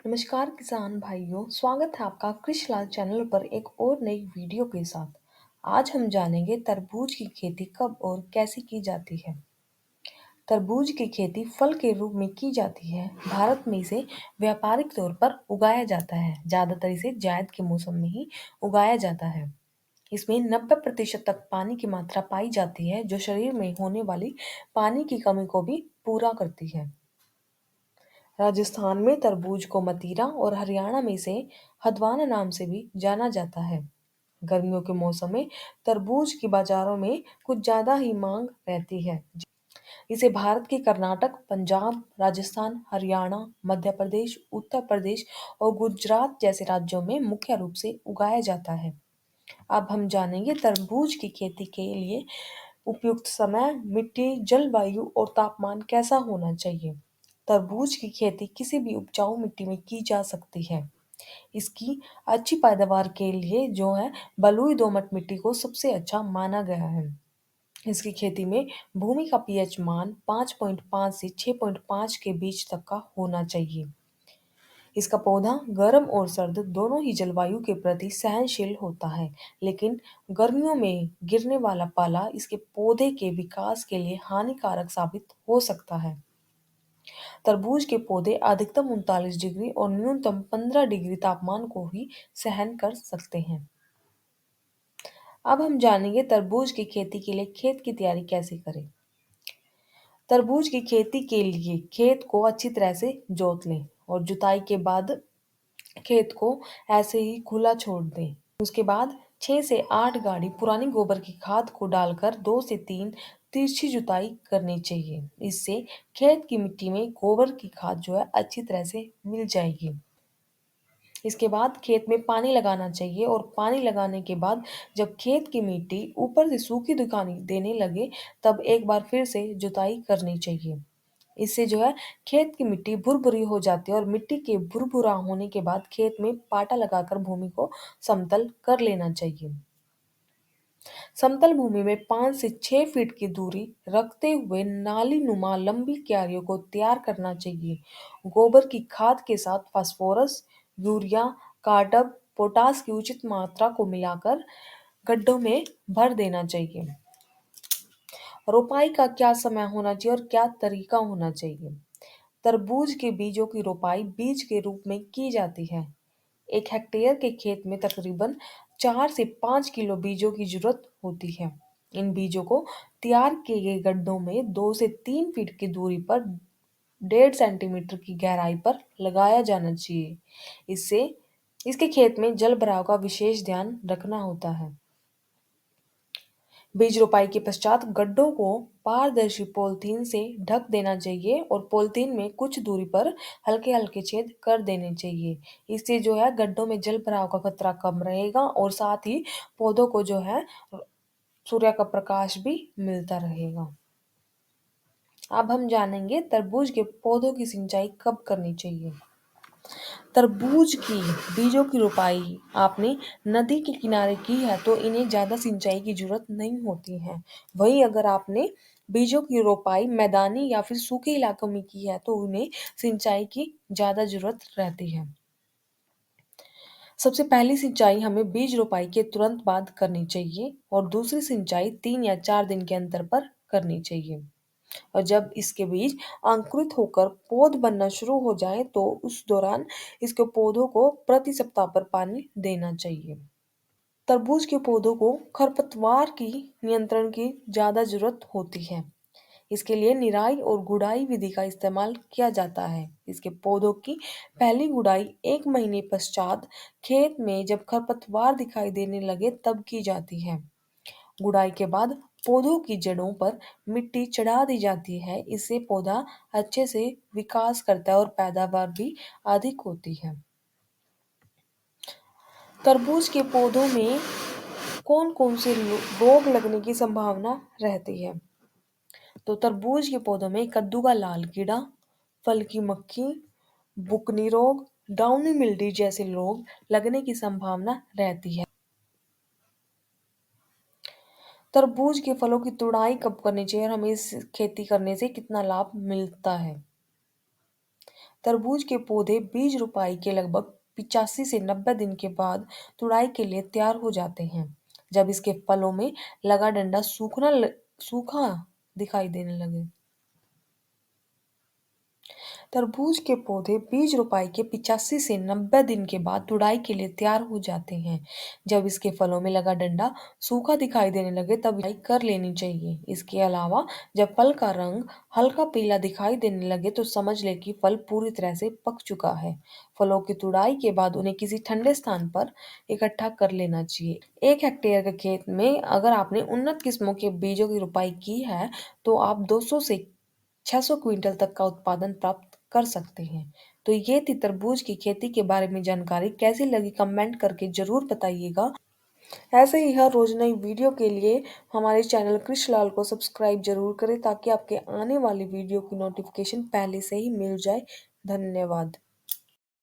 नमस्कार किसान भाइयों, स्वागत है आपका कृषि लाल चैनल पर एक और नई वीडियो के साथ। आज हम जानेंगे तरबूज की खेती कब और कैसे की जाती है। तरबूज की खेती फल के रूप में की जाती है। भारत में इसे व्यापारिक तौर पर उगाया जाता है। ज्यादातर इसे जायद के मौसम में ही उगाया जाता है। इसमें 90% तक पानी की मात्रा पाई जाती है, जो शरीर में होने वाली पानी की कमी को भी पूरा करती है। राजस्थान में तरबूज को मतीरा और हरियाणा में इसे हदवाना नाम से भी जाना जाता है। गर्मियों के मौसम में तरबूज की बाजारों में कुछ ज्यादा ही मांग रहती है। इसे भारत के कर्नाटक, पंजाब, राजस्थान, हरियाणा, मध्य प्रदेश, उत्तर प्रदेश और गुजरात जैसे राज्यों में मुख्य रूप से उगाया जाता है। अब हम जानेंगे तरबूज की खेती के लिए उपयुक्त समय, मिट्टी, जलवायु और तापमान कैसा होना चाहिए। तरबूज की खेती किसी भी उपजाऊ मिट्टी में की जा सकती है। इसकी अच्छी पैदावार के लिए जो है बलुई दोमट मिट्टी को सबसे अच्छा माना गया है। इसकी खेती में भूमि का पीएच मान 5.5 से 6.5 के बीच तक का होना चाहिए। इसका पौधा गर्म और सर्द दोनों ही जलवायु के प्रति सहनशील होता है, लेकिन गर्मियों में गिरने वाला पाला इसके पौधे के विकास के लिए हानिकारक साबित हो सकता है। तरबूज के पौधे अधिकतम 39 डिग्री और न्यूनतम 15 डिग्री तापमान को ही सहन कर सकते हैं। अब हम जानेंगे तरबूज की खेती के लिए खेत की तैयारी कैसे करें। तरबूज की खेती के लिए खेत को अच्छी तरह से जोत लें और जुताई के बाद खेत को ऐसे ही खुला छोड़ दें। उसके बाद 6 से 8 गाड़ी पुरानी गोबर की खाद को डालकर 2 से 3 तिरछी जुताई करनी चाहिए। इससे खेत की मिट्टी में गोबर की खाद जो है अच्छी तरह से मिल जाएगी। इसके बाद खेत में पानी लगाना चाहिए और पानी लगाने के बाद जब खेत की मिट्टी ऊपर से सूखी दिखाई देने लगे, तब एक बार फिर से जुताई करनी चाहिए। इससे जो है खेत की मिट्टी भुरभुरी हो जाती है और मिट्टी के भुरभुरा होने के बाद खेत में पाटा लगाकर भूमि को समतल कर लेना चाहिए। समतल भूमि में 5 से 6 फीट की दूरी रखते हुए नाली नुमा लंबी क्यारियों को तैयार करना चाहिए। गोबर की खाद के साथ फास्फोरस, यूरिया, कार्डप, पोटास की उचित मात्रा को मिलाकर गड्ढों में भर देना चाहिए। रोपाई का क्या समय होना चाहिए और क्या तरीका होना चाहिए। तरबूज के बीजों की रोपाई बीज के रूप में की जाती है। 1 हेक्टेयर के खेत में तकरीबन 4 से 5 किलो बीजों की जरूरत होती है। इन बीजों को तैयार किए गए गड्ढों में 2 से 3 फीट की दूरी पर 1.5 सेंटीमीटर की गहराई पर लगाया जाना चाहिए। इससे इसके खेत में जल भराव का विशेष ध्यान रखना होता है। बीज रोपाई के पश्चात गड्ढों को पारदर्शी पॉलिथीन से ढक देना चाहिए और पॉलिथीन में कुछ दूरी पर हल्के हल्के छेद कर देने चाहिए। इससे जो है गड्ढों में जल भराव का खतरा कम रहेगा और साथ ही पौधों को जो है सूर्य का प्रकाश भी मिलता रहेगा। अब हम जानेंगे तरबूज के पौधों की सिंचाई कब करनी चाहिए। तरबूज की बीजों की रोपाई आपने नदी के किनारे की है तो इन्हें ज़्यादा सिंचाई की जरूरत नहीं होती है। वहीं अगर आपने बीजों की रोपाई मैदानी या फिर सूखे इलाकों में की है तो उन्हें सिंचाई की ज़्यादा जरूरत रहती है। सबसे पहली सिंचाई हमें बीज रोपाई के तुरंत बाद करनी चाहिए और दूसरी सिंचाई 3 या 4 दिन के अंतर पर करनी चाहिए। और जब इसके बीज अंकुरित होकर पौध बनना शुरू हो जाए तो उस दौरान इसके पौधों को प्रति सप्ताह पर पानी देना चाहिए। तरबूज के पौधों को खरपतवार की नियंत्रण की ज्यादा जरूरत होती है। इसके लिए निराई और गुड़ाई विधि का इस्तेमाल किया जाता है। इसके पौधों की पहली गुड़ाई 1 महीने पश्चात खेत में जब खरपतवार दिखाई देने लगे तब की जाती है। गुड़ाई के बाद पौधों की जड़ों पर मिट्टी चढ़ा दी जाती है। इससे पौधा अच्छे से विकास करता है और पैदावार भी अधिक होती है। तरबूज के पौधों में कौन कौन से रोग लगने की संभावना रहती है। तो तरबूज के पौधों में कद्दू का लाल कीड़ा, फल की मक्खी, बुकनी रोग, डाउनी मिल्ड्यू जैसे रोग लगने की संभावना रहती है। तरबूज के फलों की तुड़ाई कब करनी चाहिए और हमें इस खेती करने से कितना लाभ मिलता है। तरबूज के पौधे बीज रोपाई के लगभग 85 से 90 दिन के बाद तुड़ाई के लिए तैयार हो जाते हैं। जब इसके फलों में लगा डंडा सूखा दिखाई देने लगे। तरबूज के पौधे बीज रोपाई के 85 से 90 दिन के बाद तुड़ाई के लिए तैयार हो जाते हैं। जब इसके फलों में लगा डंडा सूखा दिखाई देने लगे तब तुड़ाई कर लेनी चाहिए। इसके अलावा जब फल का रंग हल्का पीला दिखाई देने लगे तो समझ ले कि फल पूरी तरह से पक चुका है। फलों की तुड़ाई के बाद उन्हें किसी ठंडे स्थान पर इकट्ठा कर लेना चाहिए। 1 हेक्टेयर के खेत में अगर आपने उन्नत किस्मों के बीजों की रोपाई की है तो आप 200 से 600 क्विंटल तक का उत्पादन प्राप्त कर सकते हैं। तो ये थी तरबूज की खेती के बारे में जानकारी। कैसी लगी कमेंट करके जरूर बताइएगा। ऐसे ही हर रोज नई वीडियो के लिए हमारे चैनल कृषि लाल को सब्सक्राइब जरूर करें ताकि आपके आने वाली वीडियो की नोटिफिकेशन पहले से ही मिल जाए। धन्यवाद।